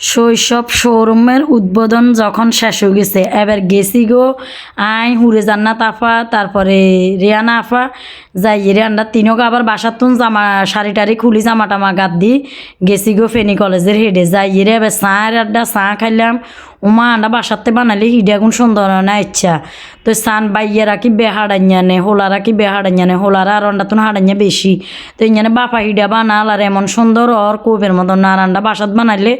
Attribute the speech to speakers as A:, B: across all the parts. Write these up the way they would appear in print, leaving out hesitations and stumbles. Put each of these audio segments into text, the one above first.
A: শৈশব শোরুমের উদ্বোধন যখন শেষ হয়ে গেছে এবার গেছি গো আই হুরে জান্নাত আফা তারপরে রিয়ানা আফা যাই রিয়ানরা তিনক আবার বাসার তুন জামা শাড়ি টাড়ি খুলি জামা টামা গাদ দি গেছি গো ফেনী কলেজের হেডে যাই রে এবার চাঁর আড্ডা চা খাইলাম উমা আন্ডা বাসাতে বানালে হিডাগুন সুন্দর না ইচ্ছা তো সান বাইয়েরা কি বেহাড়াইয়া নে হোলারা কি বেহাড়াইয়া নে হোলারা আর অন্ডা তুন হাড়াইয়া বেশি তো ইঞ্জানে বাপা হিডা বানাল আর এমন সুন্দর আর কোপের মতন না আন্ডা বাসাত বানাইলে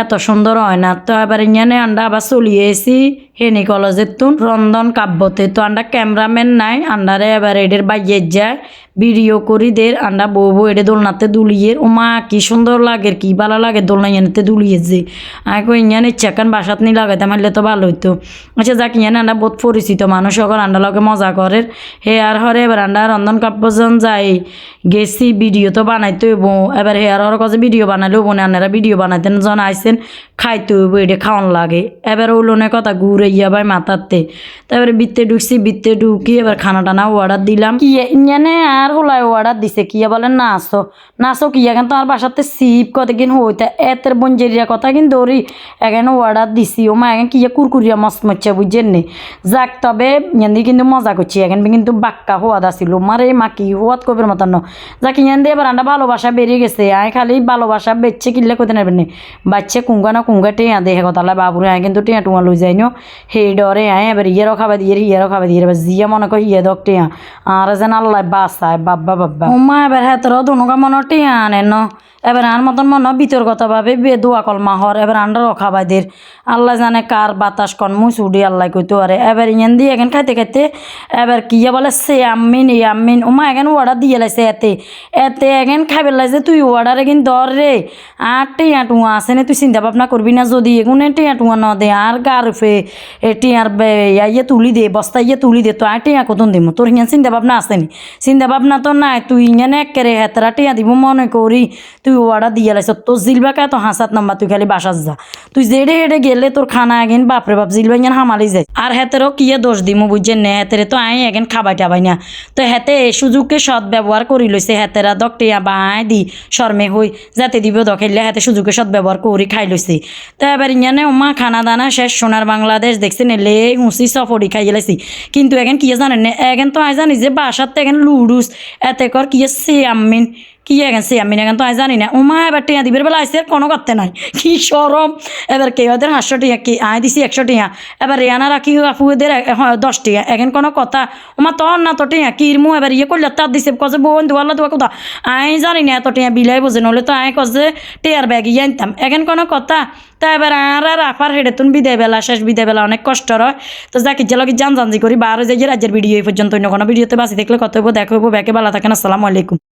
A: এত সুন্দর হয় না তো এবার ইঞ্জানে আন্ডা আবার চলিয়ে এসি হেনি কলেজের তুন রন্ধন কাব্যতে তো আন্ডা ক্যামেরাম্যান নাই আন্ডারে এবার এদের বাইয়ে যায় ভিডিও করি দের আন্ডা বউ বউ এডে দোলনাতে দুলিয়ে ও মা কি সুন্দর লাগে কি ভালো লাগে দোলনা ইয়ানিতে দুলিয়ে যে আমি কই ইয়ান ইচ্ছা কান বাসাত নি লাগাইতাম হারলে তো ভালো হইতো আচ্ছা যাক ইয়ানে আন্ডা বহুত পরিচিত মানুষ সকল আন্ডা লগে মজা করে হে আর হরে এবার আন্ডা রন্ধন কাব্যজন যাই গেছি ভিডিও তো বানাইতে হইব এবার হে আর কাছে ভিডিও বানাইলেও বোনে আন্নারা ভিডিও বানাইতেন জন আইসেন খাইতে হইব এটা খাওয়ান লাগে এবার ওলনে কথা ঘুরে ইয়া ভাই মাথাতে তারপরে বিত্তে ঢুকছি বিত্তে ঢুকি এবার খানা টানা অর্ডার দিলাম কি ইয়ানে আর হোলাই অর্ডার দিছে কিয়া বলে নাচো নাচো কিয়া কিন্তু আর বাসাতে সিপ কতদিন হইতা এতের বঞ্জেরিয়া কথা কিন্তু দৌড়ি এখানে অর্ডার দিছি ও মা এখন কিয়া কুরকুরিয়া মচমচা বুঝছেন নি যাক তবে ইয়ান্দি কিন্তু মজা করছি এখন কিন্তু বাক্কা হওয়াদ আসিল মারে মা কি হওয়াদ কবের মতন যাক ইয়ান দিয়ে এবার আন্ডা ভালোবাসা বেরিয়ে গেছে আয় খালি ভালোবাসা বেচছে কিনলে কোথায় নেবেন নি বাচ্চা কুঙ্গা না কুঙ্গা টেয়া দেখে কথা বাবুরে আয় কিন্তু টেয়া টুয়া লই যাই নো সেই ডরে আয় এবার ইয়েরও খাবা দিয়ে হিয়ারও খাবা দিয়ে এবার জিয়া মনে কর হিয়া দক টেয়া আর যেন আল্লাহ বাসায় বাব্বা বাব্বা মা এবার হেতরাও দুনুকা মনে টেয়া আনে ন এবার আর মতন মনে বিতর্কতভাবে দোয়া কলমা হর এবার আন্ডারও খাবাইদের আল্লাহ জানে কার বাতাস কন মুই চুড়ি আল্লাহ কইতে পারে এবার ইয়ান দিয়ে এখন খাইতে খাইতে এবার কিয়া বলে সে আম্মিন এই আম্মিন ওমা এখন অর্ডার দিয়ে লাইছে এতে এতে এখন খাইবে লাইছে তুই অর্ডার এগিন দর রে আর টিয়া টুয়া আছে না তুই চিন্তা ভাবনা করবি না যদি এগুনে টিয়া টুয়া ন দে আর গার ফে টিয়ার ইয়ে তুলি দে বস্তা ইয়ে তুলি দে তো আর টিয়া কতন দিব তোর হিয়ান চিন্তা ভাবনা আসেনি চিন্তা ভাবনা তো নাই তুই ইয়ান একেরে হেতরা টিয়া দিব মনে করি তুই অর্ডার দিয়ে লাইছ তোর জিলবা কা তো হাসাত নাম্বার তুই খালি বাসাত যা তুই যেড়ে হেঁটে গেলে তোর খানা এগেন বাপরে বাপ জিলবা ইয়ান হামালি যায় আর হেতেরও কিয়ে দোষ দিমু বুঝছেন না হেতেরে তো আই এগেন খাবাই টাবাই না তো হেতে এই সুযোগকে সৎ ব্যবহার করি লইছে হেতেরা দকটিয়া বাই দি শর্মে হই যাতে দিব দখাইলে হেতে সুযোগকে সৎ ব্যবহার করি খাই লইছে তো এবার ইয়ানে ওমা খানা দানা শেষ সোনার বাংলাদেশ দেখছেন এলে হুঁসি সফরি খাই গেলেছি কিন্তু এখন কিয়ে জানেন না এখন তো আই জানি যে বাসাতে এখন লুডুস এতে কর কিয়ে সে আম্মিন কি এখন সে আমি এখন তো আই জানি না ওমা এবার টিয়া দিবের বেলা আইসে কোনো করতে নাই কি সরম এবার কেউ ওদের 500 টিয়া কি আয় দিছি 100 টিয়া এবার রেয়ানা রাখি আপুদের 10 টিয়া এখন কোনো কথা ওমা তোর না তো টিয়া কিরমু এবার ইয়ে করলে তার দিছে কছে বোন দুয়াল্লা দুয়া কোথা আই জানি না এত টিয়া বিলাই বোঝে নলে তো আয় কছে টিয়ার ব্যাগ ইয়ে আনতাম এখন কোনো কথা তা এবার আর আফার হেডে তুন বিদায় বেলা শেষ বিদায় বেলা অনেক কষ্ট হয় তো যাকে জেলকে জানজি করি 12 রাজ্যের ভিডিও এই পর্যন্ত অন্য কোনো ভিডিওতে বাসি দেখলে কত হইব দেখা হইব ব্যাকে ভালো থাকেন আসসালামু আলাইকুম।